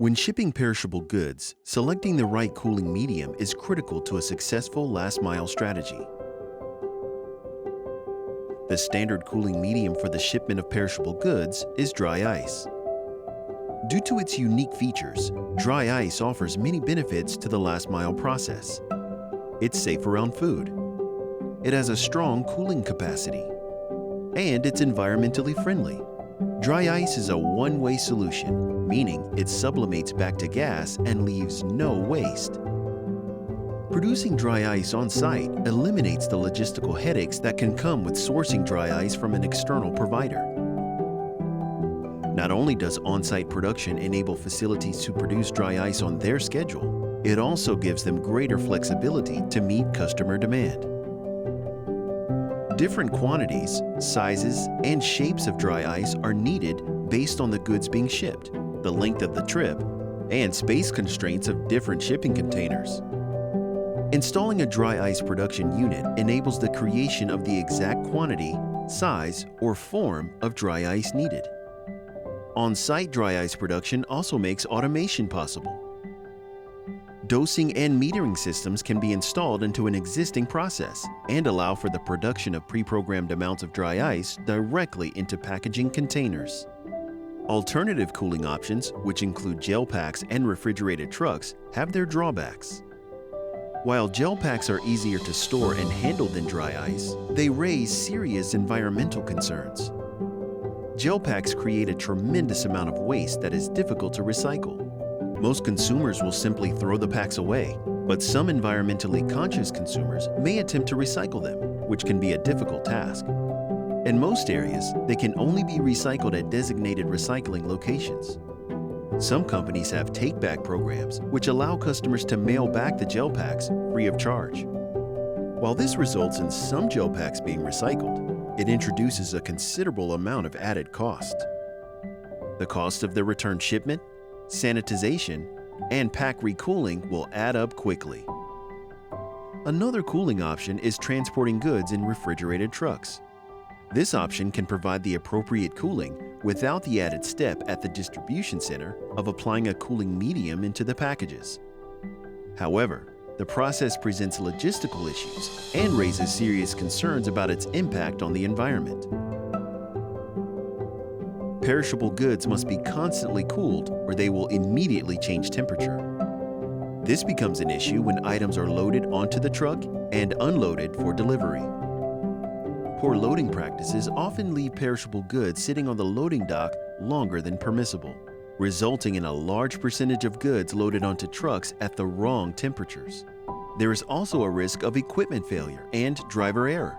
When shipping perishable goods, selecting the right cooling medium is critical to a successful last-mile strategy. The standard cooling medium for the shipment of perishable goods is dry ice. Due to its unique features, dry ice offers many benefits to the last-mile process. It's safe around food. It has a strong cooling capacity. And it's environmentally friendly. Dry ice is a one-way solution, meaning it sublimates back to gas and leaves no waste. Producing dry ice on-site eliminates the logistical headaches that can come with sourcing dry ice from an external provider. Not only does on-site production enable facilities to produce dry ice on their schedule, it also gives them greater flexibility to meet customer demand. Different quantities, sizes, and shapes of dry ice are needed based on the goods being shipped, the length of the trip, and space constraints of different shipping containers. Installing a dry ice production unit enables the creation of the exact quantity, size, or form of dry ice needed. On-site dry ice production also makes automation possible. Dosing and metering systems can be installed into an existing process and allow for the production of pre-programmed amounts of dry ice directly into packaging containers. Alternative cooling options, which include gel packs and refrigerated trucks, have their drawbacks. While gel packs are easier to store and handle than dry ice, they raise serious environmental concerns. Gel packs create a tremendous amount of waste that is difficult to recycle. Most consumers will simply throw the packs away, but some environmentally conscious consumers may attempt to recycle them, which can be a difficult task. In most areas, they can only be recycled at designated recycling locations. Some companies have take-back programs, which allow customers to mail back the gel packs free of charge. While this results in some gel packs being recycled, it introduces a considerable amount of added cost. The cost of the return shipment, sanitization, and pack recooling will add up quickly. Another cooling option is transporting goods in refrigerated trucks. This option can provide the appropriate cooling without the added step at the distribution center of applying a cooling medium into the packages. However, the process presents logistical issues and raises serious concerns about its impact on the environment. Perishable goods must be constantly cooled or they will immediately change temperature. This becomes an issue when items are loaded onto the truck and unloaded for delivery. Poor loading practices often leave perishable goods sitting on the loading dock longer than permissible, resulting in a large percentage of goods loaded onto trucks at the wrong temperatures. There is also a risk of equipment failure and driver error,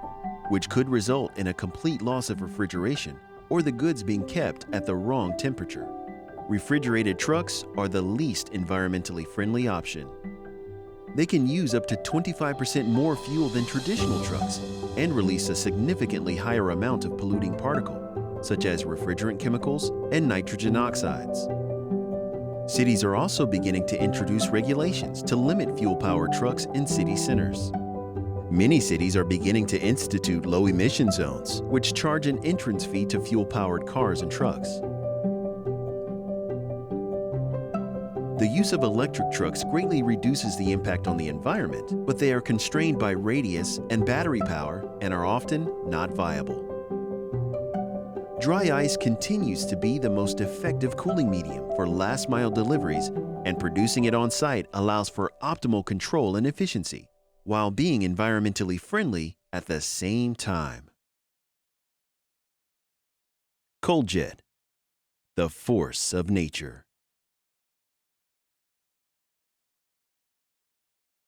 which could result in a complete loss of refrigeration or the goods being kept at the wrong temperature. Refrigerated trucks are the least environmentally friendly option. They can use up to 25% more fuel than traditional trucks and release a significantly higher amount of polluting particle, such as refrigerant chemicals and nitrogen oxides. Cities are also beginning to introduce regulations to limit fuel-powered trucks in city centers. Many cities are beginning to institute low-emission zones, which charge an entrance fee to fuel-powered cars and trucks. The use of electric trucks greatly reduces the impact on the environment, but they are constrained by radius and battery power and are often not viable. Dry ice continues to be the most effective cooling medium for last-mile deliveries, and producing it on-site allows for optimal control and efficiency, while being environmentally friendly at the same time. ColdJet, the force of nature.